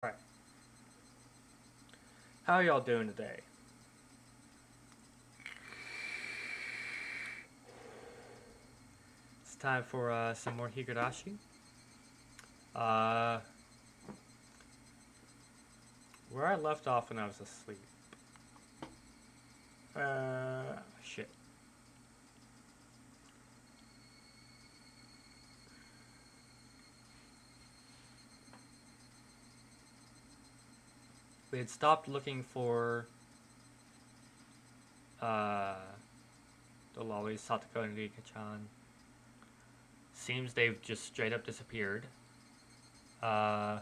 Alright. How are y'all doing today? It's time for some more Higurashi. Uh, where I left off when I was asleep. Shit. We had stopped looking for uh, the lolis, Satoko and Rika-chan. Seems they've just straight up disappeared. Did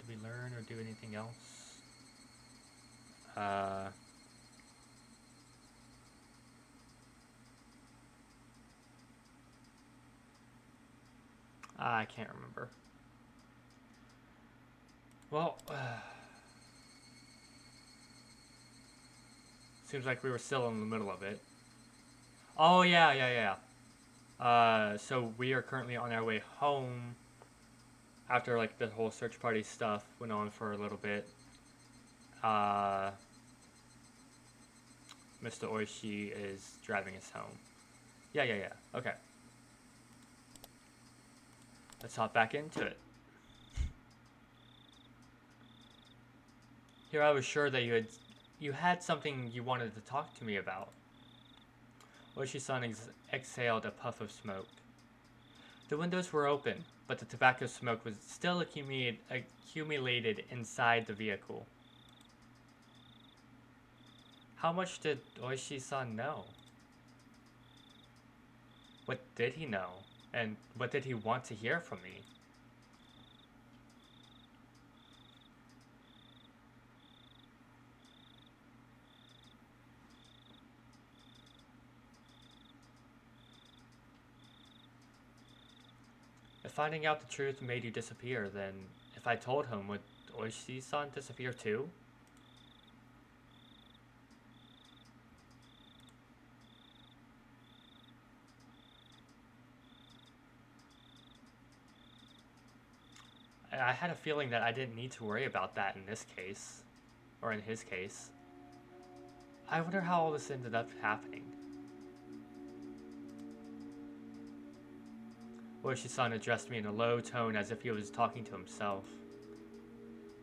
we learn or do anything else? I can't remember. Well, seems like we were still in the middle of it. Oh, yeah. So we are currently on our way home after like the whole search party stuff went on for a little bit. Uh, Mr. Oishi is driving us home. Yeah. Okay. Let's hop back into it. Here I was sure that you had something you wanted to talk to me about. Oishi-san exhaled a puff of smoke. The windows were open, but the tobacco smoke was still accumulated inside the vehicle. How much did Oishi-san know? What did he know? And what did he want to hear from me? If finding out the truth made you disappear, then if I told him, would Oishi-san disappear too? I had a feeling that I didn't need to worry about that in this case. Or in his case. I wonder how all this ended up happening. Oishi-san addressed me in a low tone as if he was talking to himself.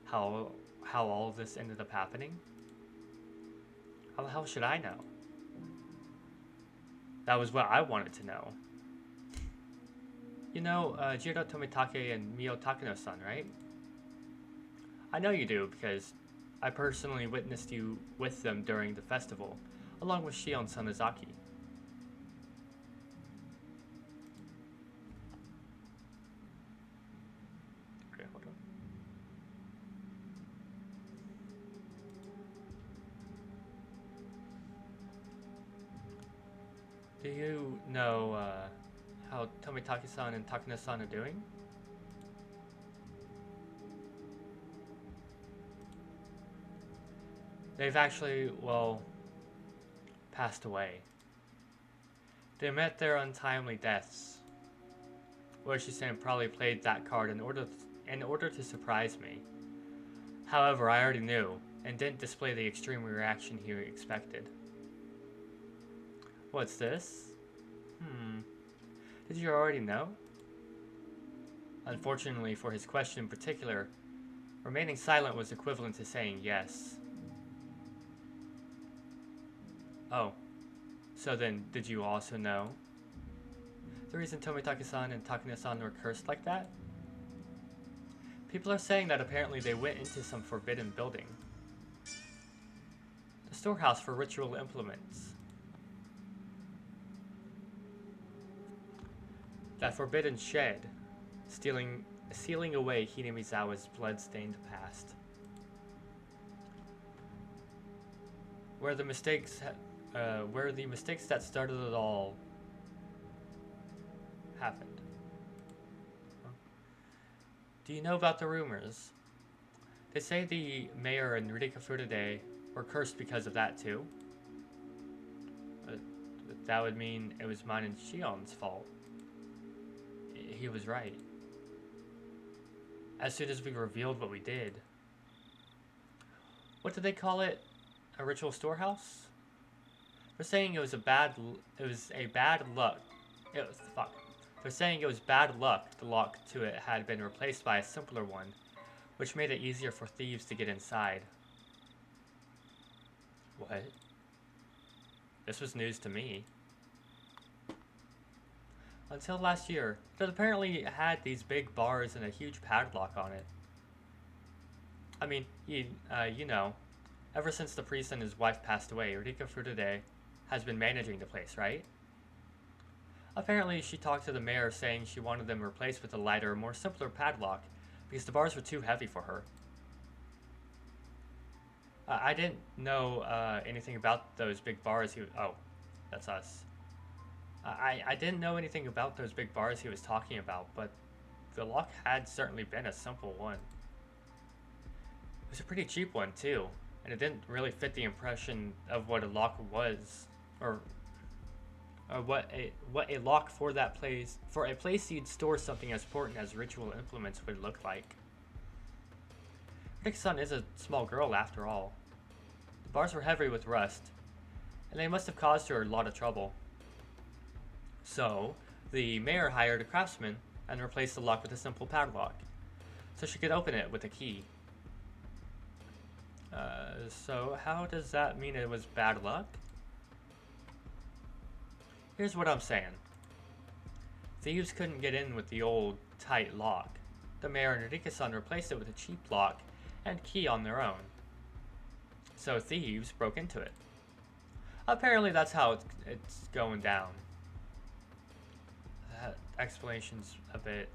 How all of this ended up happening? How the hell should I know? That was what I wanted to know. You know, Jiro Tomitake and Mio Takano-san, right? I know you do because I personally witnessed you with them during the festival, along with Shion Sanazaki. Okay, hold on. Do you know how Tomitake-san and Takano-san are doing? They've actually, well, passed away. They met their untimely deaths. Oishi-san probably played that card in order to surprise me. However, I already knew, and didn't display the extreme reaction he expected. What's this? Did you already know? Unfortunately for his question in particular, remaining silent was equivalent to saying yes. Oh, so then did you also know? The reason Tomitake-san and Takano-san were cursed like that? People are saying that apparently they went into some forbidden building. The storehouse for ritual implements. That forbidden shed, sealing away Hinamizawa's blood-stained past. Where the mistakes that started it all happened. Huh? Do you know about the rumors? They say the mayor and Rika Furude were cursed because of that too. That would mean it was mine and Shion's fault. He was right. as soon as we revealed what we did. What did they call it? A ritual storehouse? They're saying it was a bad luck. Fuck. They're saying it was bad luck. The lock to it had been replaced by a simpler one, which made it easier for thieves to get inside. What? This was news to me. Until last year, it apparently had these big bars and a huge padlock on it. I mean, you know, ever since the priest and his wife passed away, Rika Frutude has been managing the place, right? Apparently, she talked to the mayor saying she wanted them replaced with a lighter, more simpler padlock because the bars were too heavy for her. I didn't know anything about those big bars. Oh, that's us. I didn't know anything about those big bars he was talking about, but the lock had certainly been a simple one. It was a pretty cheap one too, and it didn't really fit the impression of what a lock was, or what a lock for that place, for a place you'd store something as important as ritual implements would look like. Rick's son is a small girl after all. The bars were heavy with rust, and they must have caused her a lot of trouble. So, the mayor hired a craftsman and replaced the lock with a simple padlock, so she could open it with a key. So how does that mean it was bad luck? Here's what I'm saying. Thieves couldn't get in with the old, tight lock. The mayor and Rika-san replaced it with a cheap lock and key on their own. So thieves broke into it. Apparently that's how it's going down. That explanation's a bit...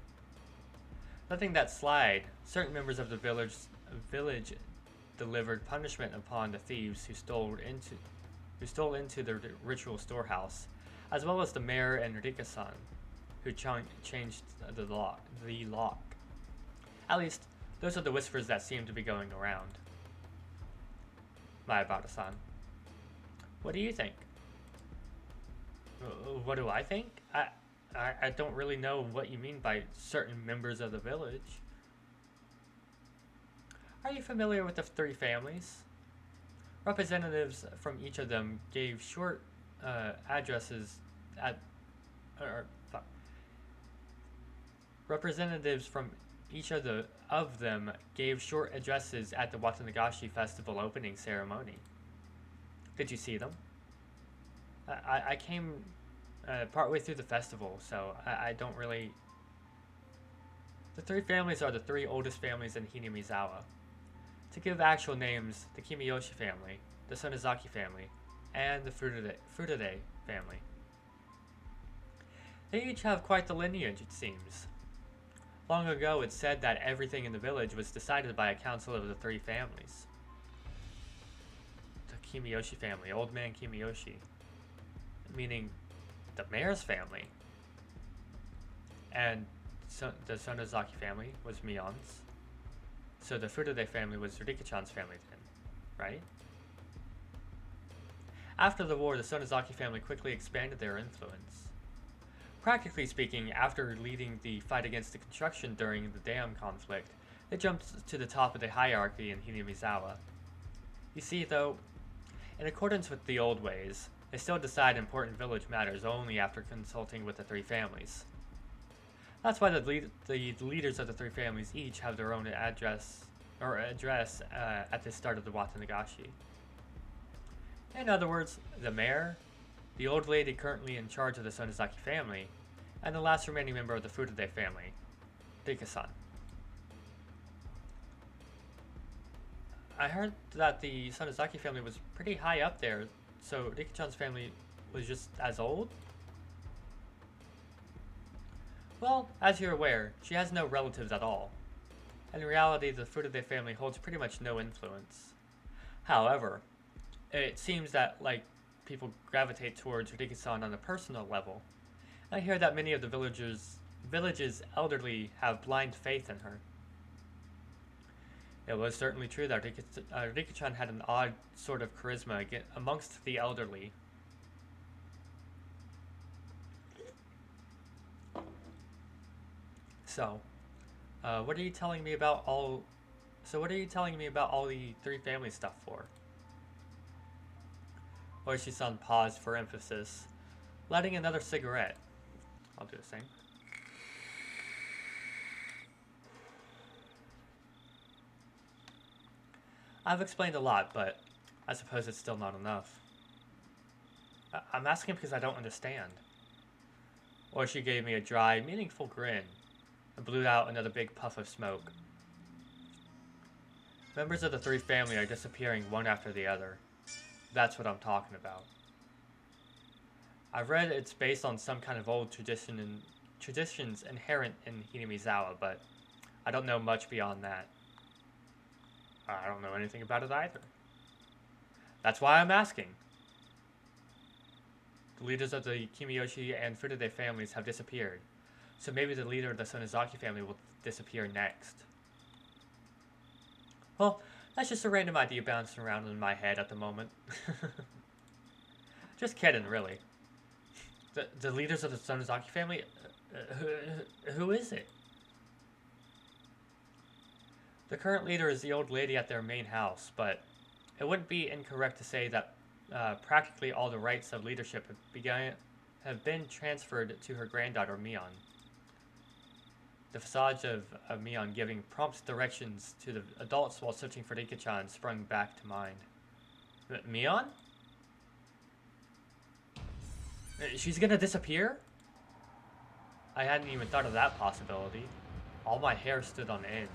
Letting that slide, certain members of the village delivered punishment upon the thieves who stole into the ritual storehouse, as well as the mayor and Rika-san, who changed the lock. At least, those are the whispers that seem to be going around. Maebara-san, what do you think? What do I think? I don't really know what you mean by certain members of the village. Are you familiar with the three families? Representatives from each of them gave short addresses at... Representatives from each of them gave short addresses at the Watanagashi Festival opening ceremony. Did you see them? I came partway through the festival, so I don't really... The three families are the three oldest families in Hinamizawa. To give actual names, the Kimiyoshi family, the Sonozaki family, and the Frutude family. They each have quite the lineage, it seems. Long ago, it said that everything in the village was decided by a council of the three families. The Kimiyoshi family, Old Man Kimiyoshi, meaning the mayor's family. And the Sonozaki family was Mion's. So the Frutude family was Rika-chan's family then, right? After the war, the Sonozaki family quickly expanded their influence. Practically speaking, after leading the fight against the construction during the dam conflict, they jumped to the top of the hierarchy in Hinamizawa. You see, though, in accordance with the old ways, they still decide important village matters only after consulting with the three families. That's why the leaders of the three families each have their own address at the start of the Watanagashi. In other words, the mayor, the old lady currently in charge of the Sonozaki family, and the last remaining member of the Frutude family, Rika-san. I heard that the Sonozaki family was pretty high up there, so Rika-chan's family was just as old? Well, as you're aware, she has no relatives at all. In reality, the Frutude family holds pretty much no influence. However, it seems that, like, people gravitate towards Rika-san on a personal level. I hear that many of the village's elderly have blind faith in her. It was certainly true that Rika-chan had an odd sort of charisma amongst the elderly. So, What are you telling me about all... So what are you telling me about all the three family stuff for? Oishi-san paused for emphasis, lighting another cigarette. I'll do the same. I've explained a lot, but I suppose it's still not enough. I'm asking because I don't understand. Oishi gave me a dry, meaningful grin and blew out another big puff of smoke. Members of the three family are disappearing one after the other. That's what I'm talking about. I've read it's based on some kind of old traditions inherent in Hinamizawa, but I don't know much beyond that. I don't know anything about it either. That's why I'm asking. The leaders of the Kimiyoshi and Furude families have disappeared, so maybe the leader of the Sonozaki family will disappear next. Well, that's just a random idea bouncing around in my head at the moment. Just kidding, really. The leaders of the Sonozaki family? Who is it? The current leader is the old lady at their main house, but it wouldn't be incorrect to say that practically all the rights of leadership have been transferred to her granddaughter, Mion. The facade of Mion giving prompt directions to the adults while searching for Rika-chan sprung back to mind. Mion? She's gonna disappear? I hadn't even thought of that possibility. All my hair stood on end.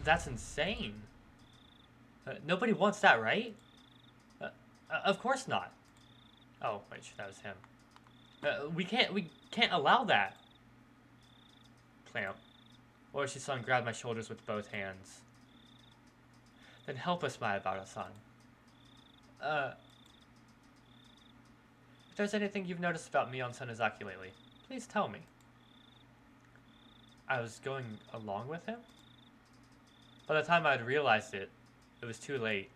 That's insane. Nobody wants that, right? Of course not. Oh, wait, that was him. We can't allow that. Clamp. Oishi-san grabbed my shoulders with both hands. Then help us, Mayabara-san. If there's anything you've noticed about me on Sonozaki lately, please tell me. I was going along with him? By the time I'd realized it, it was too late.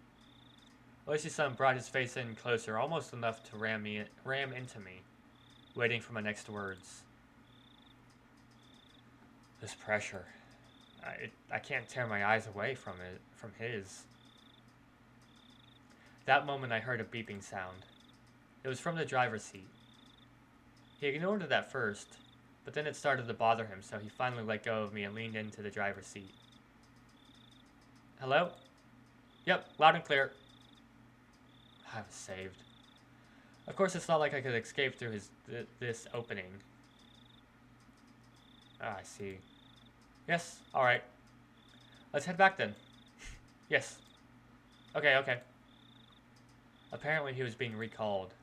Oishi-san brought his face in closer, almost enough to ram into me, waiting for my next words. This pressure. I can't tear my eyes away from his. That moment I heard a beeping sound. It was from the driver's seat. He ignored it at first, but then it started to bother him, so he finally let go of me and leaned into the driver's seat. Hello? Yep, loud and clear. I was saved. Of course, it's not like I could escape through this opening. Ah, I see. Yes, alright. Let's head back then. Yes. Okay. Apparently he was being recalled.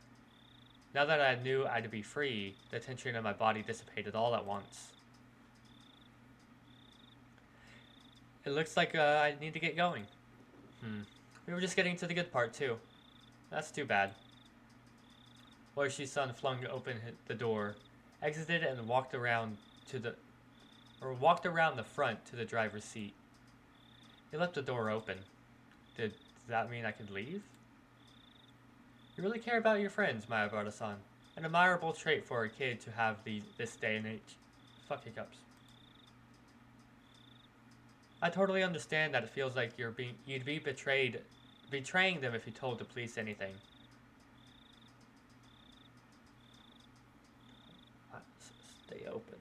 Now that I knew I'd be free, the tension in my body dissipated all at once. It looks like I need to get going. We were just getting to the good part, too. That's too bad. Oishi-san flung open the door, exited and walked around the front to the driver's seat. He left the door open. Did that mean I could leave? You really care about your friends, Mayabara-san. An admirable trait for a kid to have this day and age. Fuck hiccups. I totally understand that it feels like you'd be betraying them if you told the police anything. Stay open.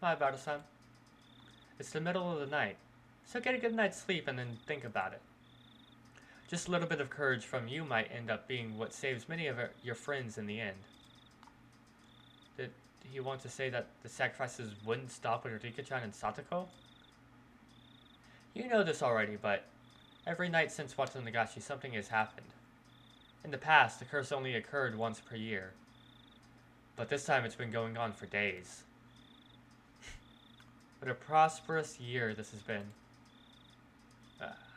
Mayabara-san. It's the middle of the night, so get a good night's sleep and then think about it. Just a little bit of courage from you might end up being what saves many of your friends in the end. Did he want to say that the sacrifices wouldn't stop with Rika-chan and Satoko? You know this already, but every night since watching Nagashi, something has happened. In the past, the curse only occurred once per year, but this time it's been going on for days. What a prosperous year this has been.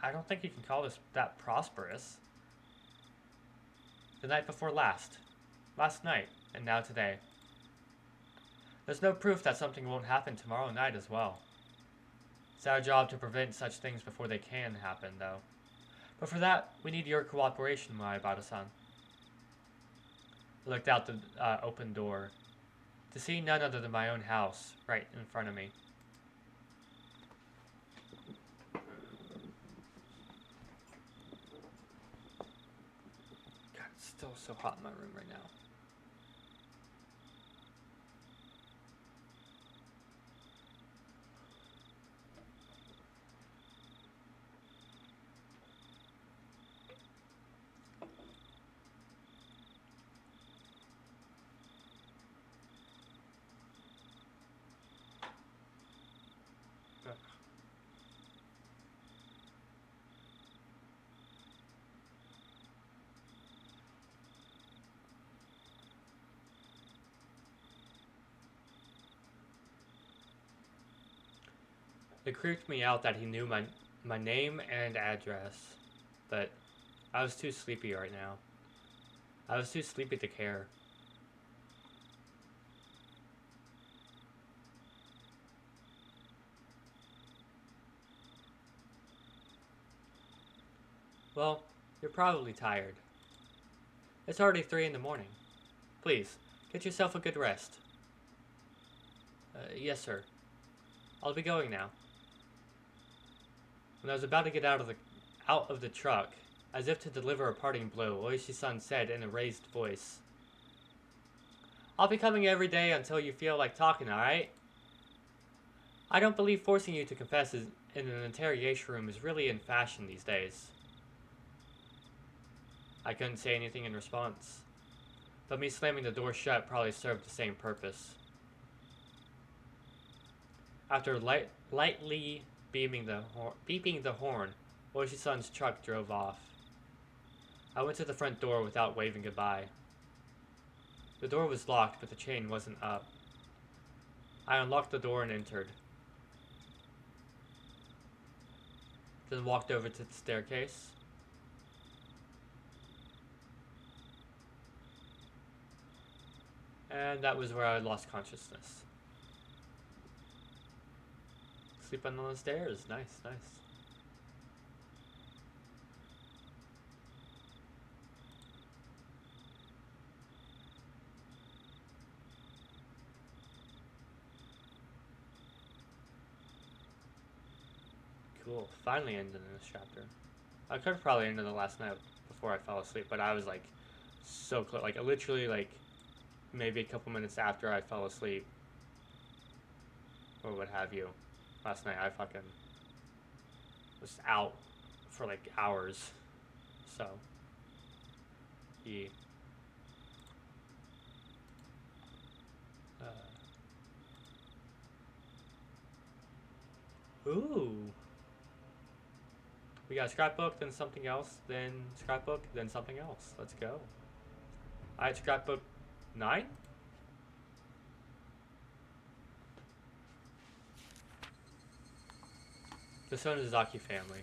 I don't think you can call this that prosperous. The night before last night, and now today. There's no proof that something won't happen tomorrow night as well. It's our job to prevent such things before they can happen, though. But for that, we need your cooperation, Maibata-san. I looked out the open door to see none other than my own house right in front of me. God, it's still so hot in my room right now. It creeped me out that he knew my name and address, but I was too sleepy right now. I was too sleepy to care. Well, you're probably tired. It's already 3 in the morning. Please, get yourself a good rest. Yes, sir. I'll be going now. When I was about to get out of the truck, as if to deliver a parting blow, Oishi-san said in a raised voice, "I'll be coming every day until you feel like talking, alright? I don't believe forcing you to confess in an interrogation room is really in fashion these days." I couldn't say anything in response, but me slamming the door shut probably served the same purpose. After lightly beeping the horn, Oishi-san's truck drove off. I went to the front door without waving goodbye. The door was locked, but the chain wasn't up. I unlocked the door and entered. Then walked over to the staircase. And that was where I lost consciousness. Sleeping on the stairs. Nice, nice. Cool. Finally ended in this chapter. I could have probably ended the last night before I fell asleep, but I was like so close. Like literally like maybe a couple minutes after I fell asleep or what have you. Last night I fucking was out for like hours. So yeah. Ooh. We got scrapbook, then something else, then scrapbook, then something else. Let's go. Alright, scrapbook 9? The Sonozaki family.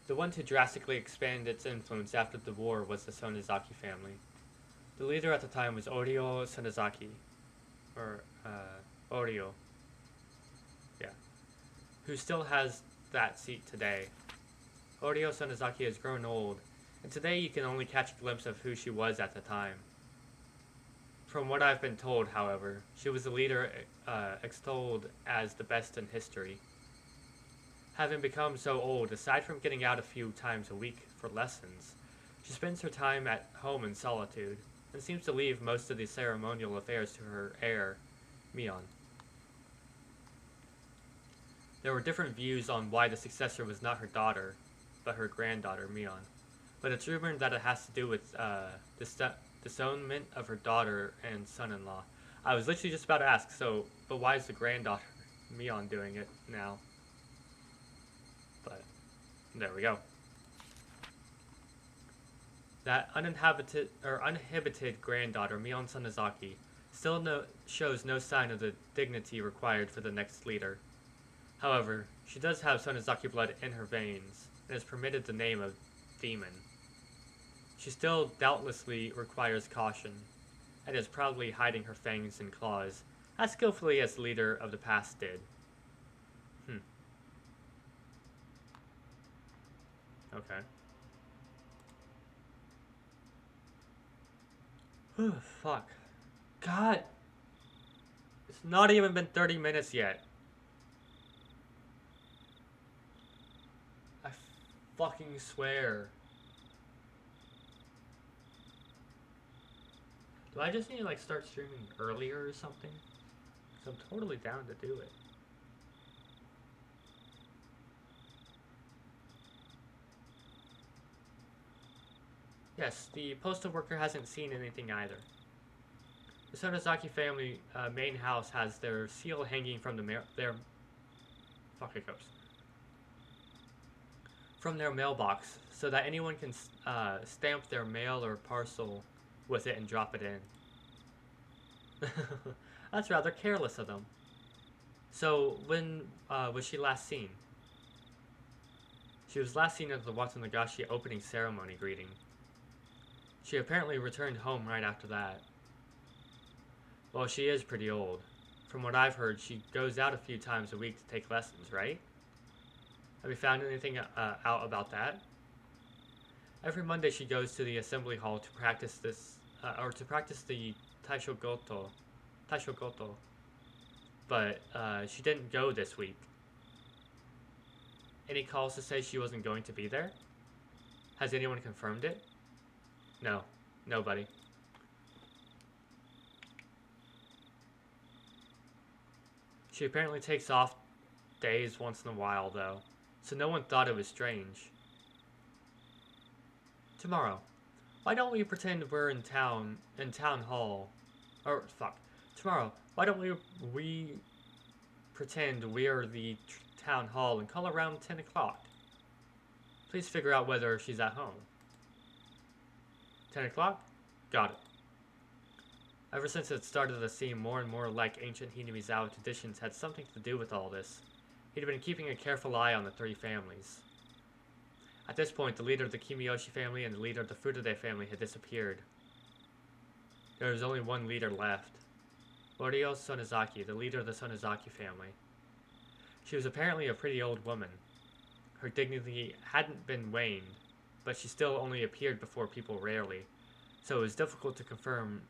The one to drastically expand its influence after the war was the Sonozaki family. The leader at the time was Oryo Sonozaki. Or, Oryo. Yeah. Who still has that seat today. Oryo Sonozaki has grown old, and today you can only catch a glimpse of who she was at the time. From what I've been told, however, she was a leader extolled as the best in history. Having become so old, aside from getting out a few times a week for lessons, she spends her time at home in solitude, and seems to leave most of the ceremonial affairs to her heir, Mion. There were different views on why the successor was not her daughter, but her granddaughter, Mion. But it's rumored that it has to do with the disownment of her daughter and son-in-law. I was literally just about to ask, but why is the granddaughter, Mion, doing it now? But there we go. That uninhibited granddaughter, Mion Sonozaki, still shows no sign of the dignity required for the next leader. However, she does have Sonozaki blood in her veins, and is permitted the name of Demon. She still doubtlessly requires caution, and is proudly hiding her fangs and claws, as skillfully as the leader of the past did. Okay. Fuck. God! It's not even been 30 minutes yet. I fucking swear. Do I just need to like start streaming earlier or something? Because I'm totally down to do it. Yes, the postal worker hasn't seen anything either. The Sonozaki family main house has their seal hanging from their from their mailbox, so that anyone can stamp their mail or parcel with it and drop it in. That's rather careless of them. So when was she last seen? She was last seen at the Watanagashi opening ceremony greeting. She apparently returned home right after that. Well, she is pretty old. From what I've heard, she goes out a few times a week to take lessons, right? Have you found anything out about that? Every Monday she goes to the assembly hall to practice the Taishogoto. But she didn't go this week. Any calls to say she wasn't going to be there? Has anyone confirmed it? No, nobody. She apparently takes off days once in a while, though, so no one thought it was strange. Tomorrow, why don't we pretend we're in town hall? Or, fuck. Tomorrow, why don't we pretend we're the town hall and call around 10 o'clock? Please figure out whether she's at home. 10 o'clock? Got it. Ever since it started to seem more and more like ancient Hinamizawa traditions had something to do with all this, he'd been keeping a careful eye on the three families. At this point, the leader of the Kimiyoshi family and the leader of the Furude family had disappeared. There was only one leader left. Morio Sonozaki, the leader of the Sonozaki family. She was apparently a pretty old woman. Her dignity hadn't been waned, but she still only appeared before people rarely, so it was difficult to confirm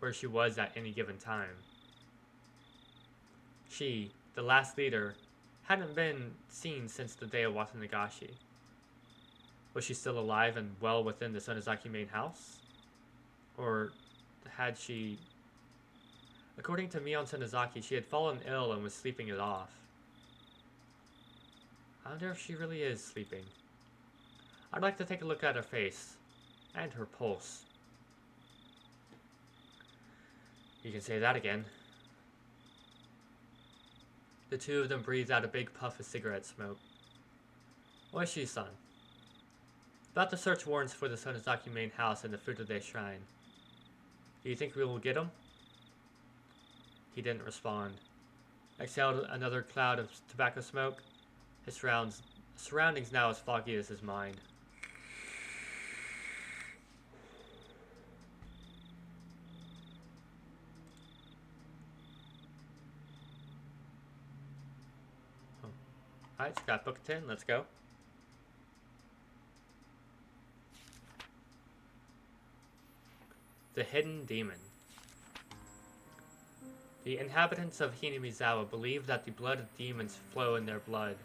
where she was at any given time. She, the last leader, hadn't been seen since the day of Watanagashi. Was she still alive and well within the Sonozaki main house? Or had she... According to Mion Sonozaki, she had fallen ill and was sleeping it off. I wonder if she really is sleeping. I'd like to take a look at her face. And her pulse. You can say that again. The two of them breathed out a big puff of cigarette smoke. Oishi-san. About to search warrants for the Sonozaki main house and the Furude shrine. Do you think we will get them? He didn't respond. Exhaled another cloud of tobacco smoke. His surroundings now as foggy as his mind. Alright, scrapbook 10, let's go. The Hidden Demon. The inhabitants of Hinamizawa believe that the blood of demons flow in their blood.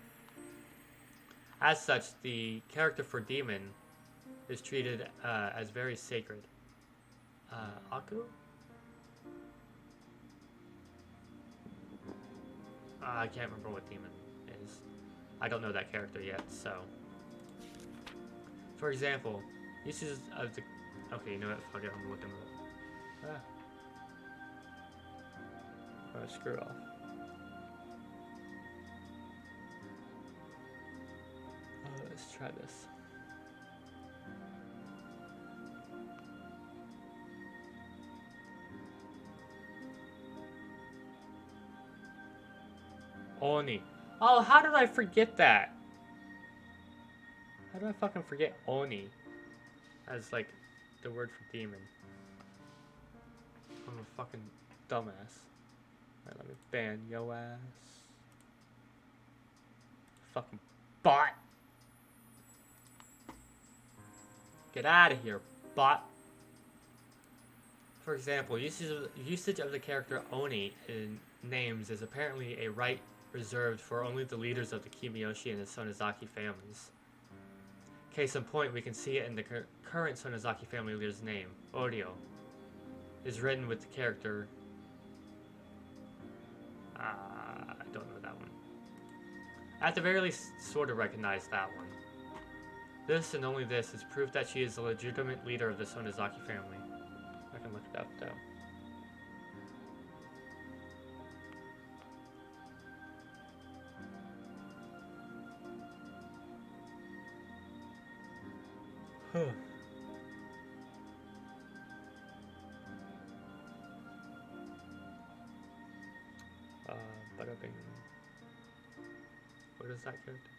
As such, the character for demon is treated as very sacred. Aku? I can't remember what demon is. I don't know that character yet, so... For example, uses of the... Okay, you know what? Fuck it, I'm looking at it. Oh, screw off. Let's try this. Oni. Oh, how did I forget that? How did I fucking forget Oni? As, like, the word for demon. I'm a fucking dumbass. Alright, let me ban yo ass. Fucking bot. Get out of here, bot. For example, usage of the character Oni in names is apparently a right reserved for only the leaders of the Kimiyoshi and the Sonozaki families. Case in point, we can see it in the current Sonozaki family leader's name, Oryo. Is written with the character... I don't know that one. At the very least, sort of recognize that one. This and only this is proof that she is a legitimate leader of the Sonozaki family. I can look it up though. Bada bing. What is that character?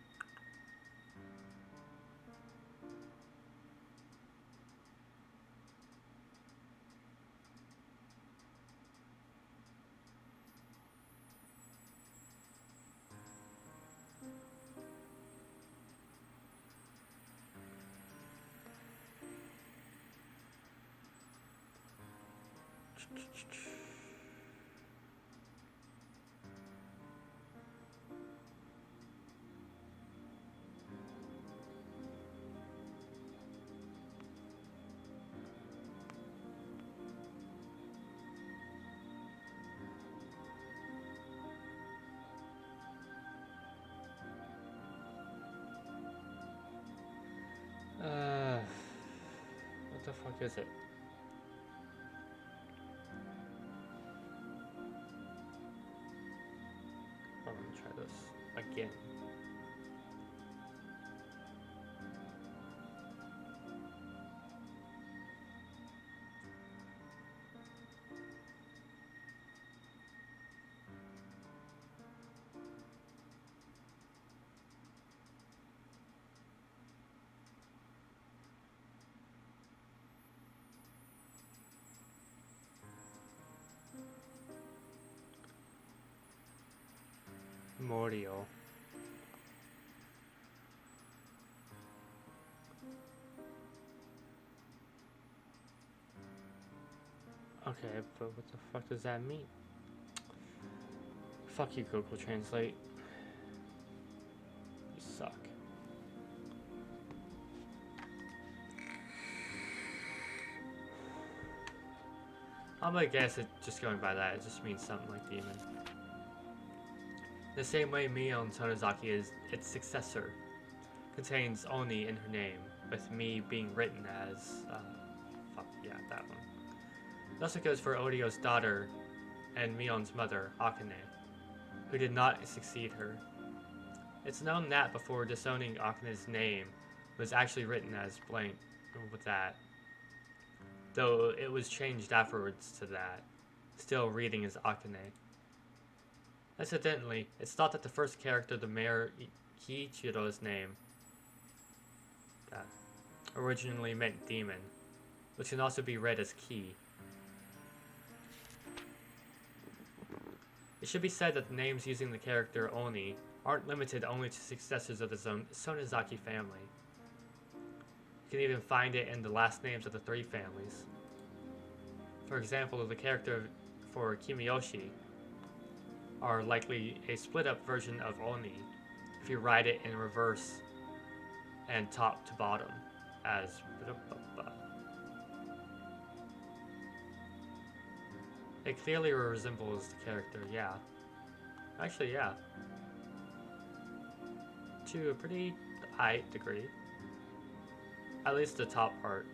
What the fuck is it? Oh, let me try this again. Morio. Okay, but what the fuck does that mean? Fuck you, Google Translate. You suck. I'm gonna guess it, just going by that, it just means something like demon. The same way Mion Sonozaki is its successor, contains Oni in her name, with Mi being written as, fuck yeah, that one. It also goes for Orio's daughter and Mion's mother, Akane, who did not succeed her. It's known that before disowning Akane's name was actually written as blank with that, though it was changed afterwards to that, still reading as Akane. Incidentally, it's thought that the first character of the Mayor Kiichiro's name originally meant demon, which can also be read as Ki. It should be said that the names using the character Oni aren't limited only to successors of the Sonozaki family. You can even find it in the last names of the three families. For example, the character for Kimiyoshi are likely a split-up version of Oni if you write it in reverse and top to bottom as it clearly resembles the character, yeah. Actually, yeah. To a pretty high degree. At least the top part.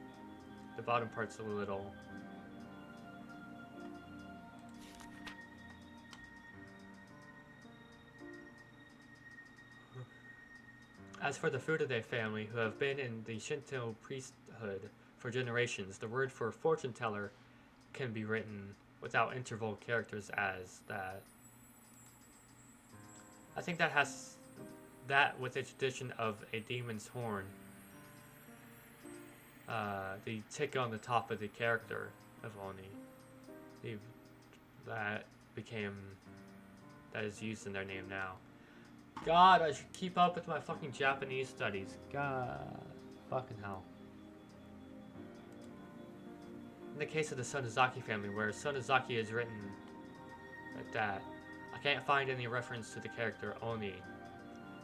The bottom part's a little... As for the Furude family, who have been in the Shinto priesthood for generations, the word for fortune teller can be written without interval characters as that. I think that has that with the tradition of a demon's horn, the tick on the top of the character of Oni. that became, that is used in their name now. God, I should keep up with my fucking Japanese studies. God, fucking hell. In the case of the Sonozaki family, where Sonozaki is written at that, I can't find any reference to the character Oni.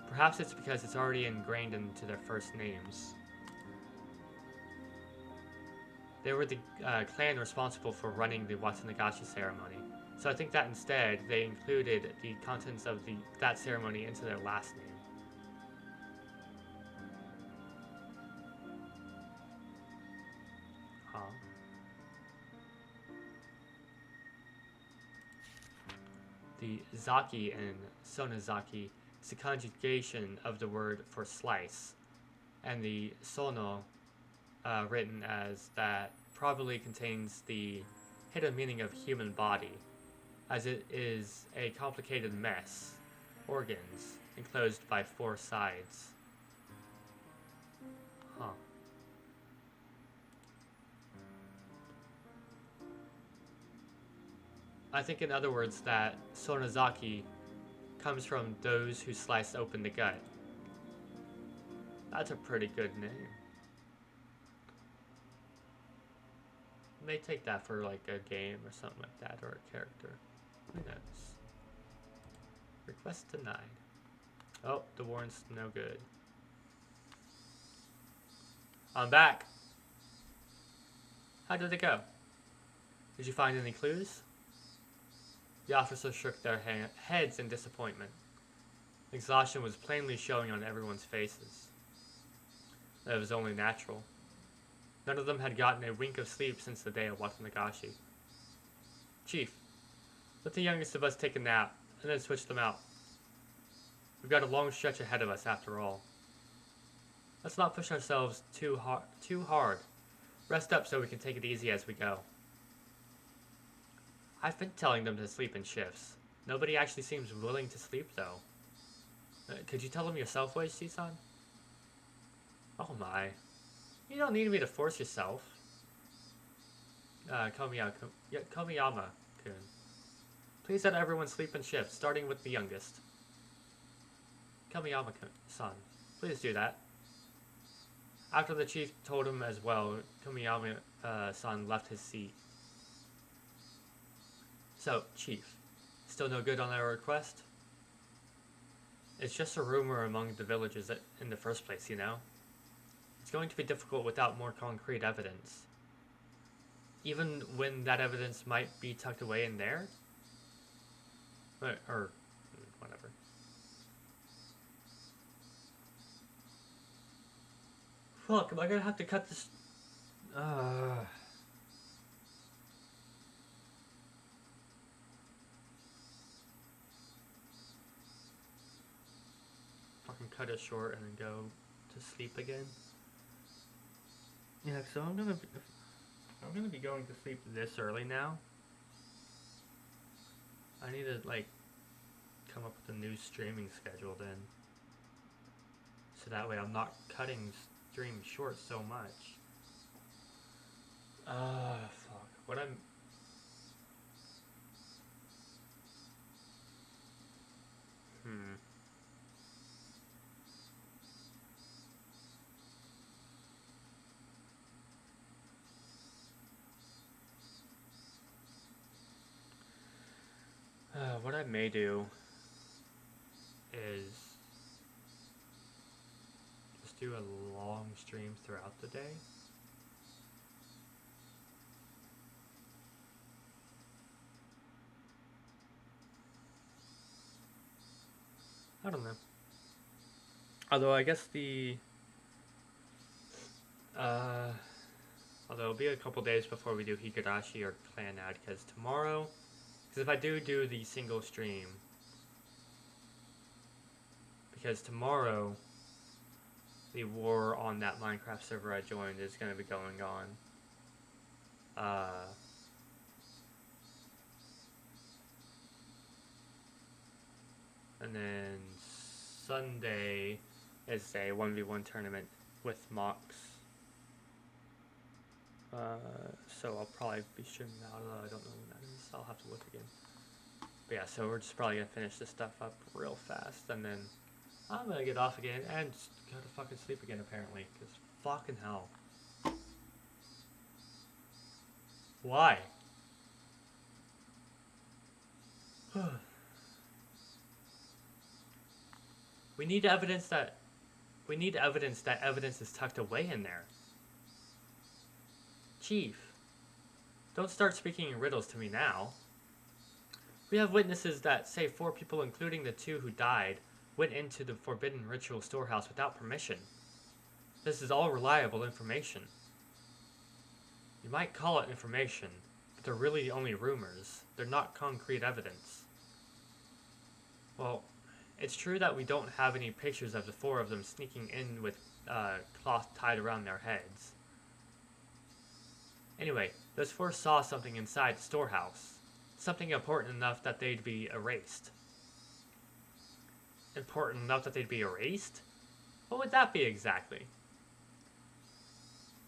Perhaps it's because it's already ingrained into their first names. They were the clan responsible for running the Watanagashi ceremony, so I think that instead they included the contents of that ceremony into their last name. Huh. The Zaki in Sonozaki is a conjugation of the word for slice, and the Sono, written as that, probably contains the hidden meaning of human body, as it is a complicated mess, organs, enclosed by 4 sides. Huh. I think in other words that Sonozaki comes from those who slice open the gut. That's a pretty good name. May take that for like a game or something like that, or a character. Who knows? Request denied. Oh, the warrant's no good. I'm back. How did it go? Did you find any clues? The officers shook their heads in disappointment. Exhaustion was plainly showing on everyone's faces. That was only natural. None of them had gotten a wink of sleep since the day of Watanagashi. Chief, let the youngest of us take a nap, and then switch them out. We've got a long stretch ahead of us after all. Let's not push ourselves too hard. Rest up so we can take it easy as we go. I've been telling them to sleep in shifts. Nobody actually seems willing to sleep, though. Could you tell them yourself, Wei-san? Oh my. You don't need me to force yourself. Komiyama-kun. Please let everyone sleep in shifts, starting with the youngest. Komiyama-san, please do that. After the chief told him as well, Komiyama-san left his seat. So, Chief, still no good on our request? It's just a rumor among the villagers in the first place, you know? It's going to be difficult without more concrete evidence. Even when that evidence might be tucked away in there? Or whatever. Fuck, am I gonna have to cut this? Fucking cut it short and then go to sleep again. Yeah, so I'm gonna be going to sleep this early now. I need to like come up with a new streaming schedule then, so that way I'm not cutting streams short so much. Fuck. What I'm. What I may do is just do a long stream throughout the day. I don't know. Although I guess although it'll be a couple days before we do Higurashi or Clan Ad, because tomorrow, because if I do the single stream, because tomorrow the war on that Minecraft server I joined is going to be going on. And then Sunday is a 1v1 tournament with Mox. So I'll probably be streaming out, although I don't know when that is. I'll have to look again. But yeah, so we're just probably gonna finish this stuff up real fast, and then I'm gonna get off again and just go to fucking sleep again, apparently, because fucking hell. Why? We need evidence that evidence is tucked away in there. Chief, don't start speaking in riddles to me now. We have witnesses that say 4 people, including the 2 who died, went into the forbidden ritual storehouse without permission. This is all reliable information. You might call it information, but they're really only rumors. They're not concrete evidence. Well, it's true that we don't have any pictures of the 4 of them sneaking in with cloth tied around their heads. Anyway, those 4 saw something inside the storehouse. Something important enough that they'd be erased. Important enough that they'd be erased? What would that be exactly?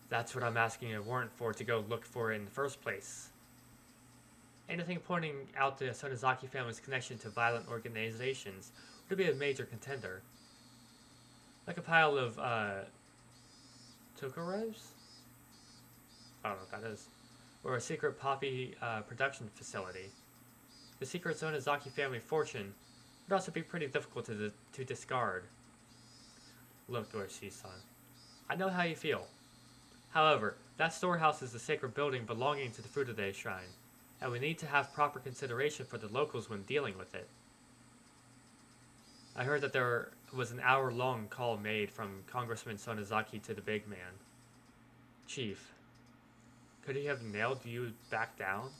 That's what I'm asking a warrant for to go look for in the first place. Anything pointing out the Sonozaki family's connection to violent organizations would be a major contender. Like a pile of, Tokaros? I don't know what that is. Or a secret poppy production facility. The secret Sonozaki family fortune would also be pretty difficult to discard. Look, Dorsey-san, I know how you feel. However, that storehouse is a sacred building belonging to the Furude Shrine, and we need to have proper consideration for the locals when dealing with it. I heard that there was an hour-long call made from Congressman Sonozaki to the big man. Chief, could he have nailed you back down?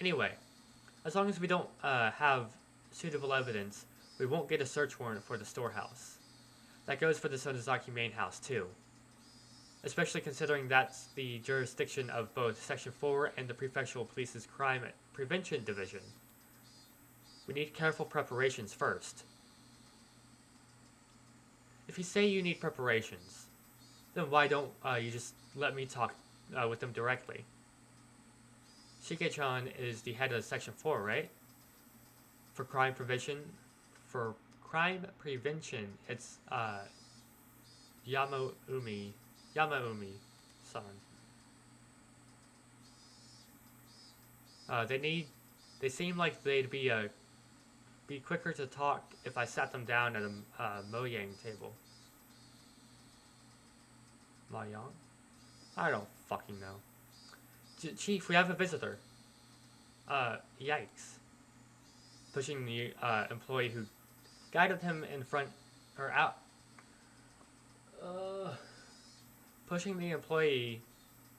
Anyway, as long as we don't have suitable evidence, we won't get a search warrant for the storehouse. That goes for the Sonozaki main house, too. Especially considering that's the jurisdiction of both Section 4 and the Prefectural Police's Crime Prevention Division. We need careful preparations first. If you say you need preparations, then why don't you just let me talk with them directly? Shige-chan is the head of Section 4, right? For crime prevention, it's Yamaumi-san. They seem like they'd be quicker to talk if I sat them down at a Mojang table. Mayang? I don't fucking know. Chief, we have a visitor. Yikes. Pushing the employee who guided him in front, or out. Pushing the employee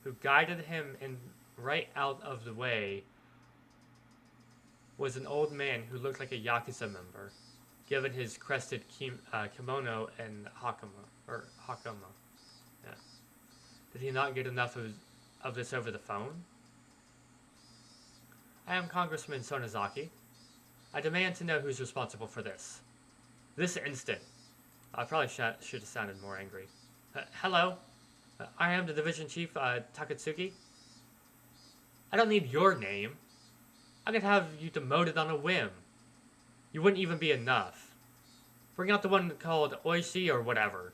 who guided him in right out of the way was an old man who looked like a Yakuza member, given his crested kimono and hakama. Yeah. Did he not get enough of this over the phone? I am Congressman Sonozaki. I demand to know who's responsible for this. This instant. I probably should have sounded more angry. Hello? I am the Division Chief, Takatsuki. I don't need your name. I could have you demoted on a whim. You wouldn't even be enough. Bring out the one called Oishi or whatever.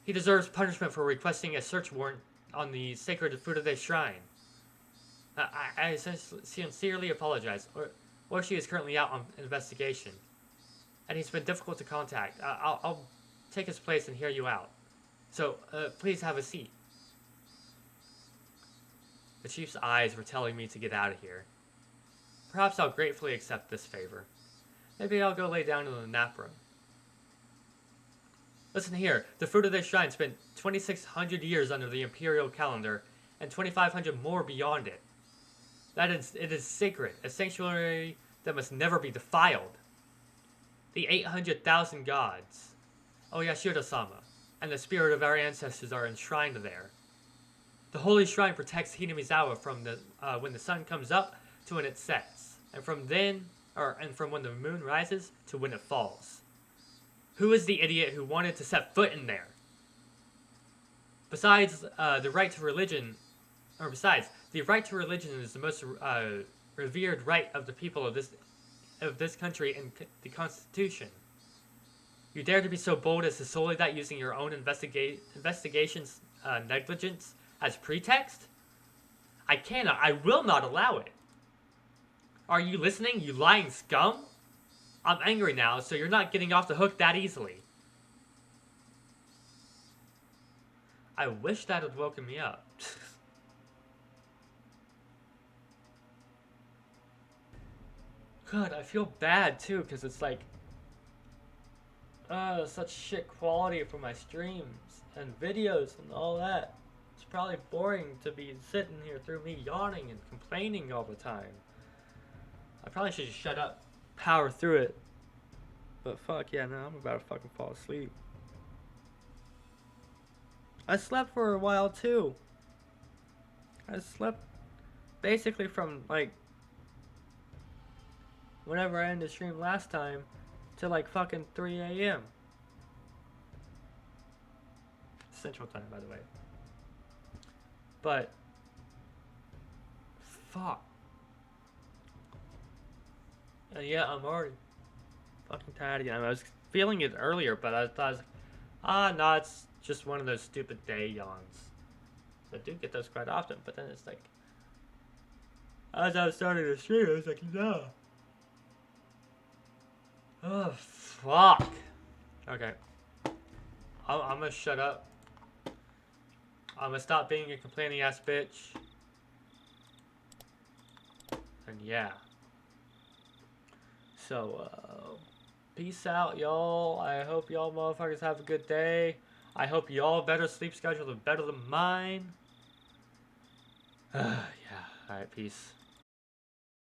He deserves punishment for requesting a search warrant on the sacred Furude Shrine. I sincerely apologize. Oishi is currently out on investigation, and he's been difficult to contact. I'll take his place and hear you out. So, please have a seat. The chief's eyes were telling me to get out of here. Perhaps I'll gratefully accept this favor. Maybe I'll go lay down in the nap room. Listen here, the Furude Shrine spent 2,600 years under the imperial calendar, and 2,500 more beyond it. It is sacred, a sanctuary that must never be defiled. The 800,000 gods, Oyashiro-sama, and the spirit of our ancestors are enshrined there. The holy shrine protects Hinamizawa from when the sun comes up to when it sets, and from when the moon rises to when it falls. Who is the idiot who wanted to set foot in there? Besides, the right to religion, or besides, the right to religion is the most revered right of the people of this country and the Constitution. You dare to be so bold as to solely that using your own investigation's negligence as pretext? I cannot, I will not allow it. Are you listening, you lying scum? I'm angry now, so you're not getting off the hook that easily. I wish that had woken me up. God, I feel bad too, because it's like, such shit quality for my streams and videos and all that. It's probably boring to be sitting here through me yawning and complaining all the time. I probably should just shut up, power through it. But fuck yeah, no, I'm about to fucking fall asleep. I slept for a while too. I slept basically from like whenever I ended the stream last time to like fucking 3 a.m. Central time, by the way. But fuck. And yeah, I'm already fucking tired again. I was feeling it earlier, but I thought, no, it's just one of those stupid day yawns. So I do get those quite often, but then it's like, as I was starting to stream, I was like, no. Oh, fuck. Okay. I'm gonna shut up. I'm gonna stop being a complaining ass bitch. And yeah. So, peace out, y'all. I hope y'all motherfuckers have a good day. I hope y'all better sleep schedule is better than mine. Yeah. Alright, peace.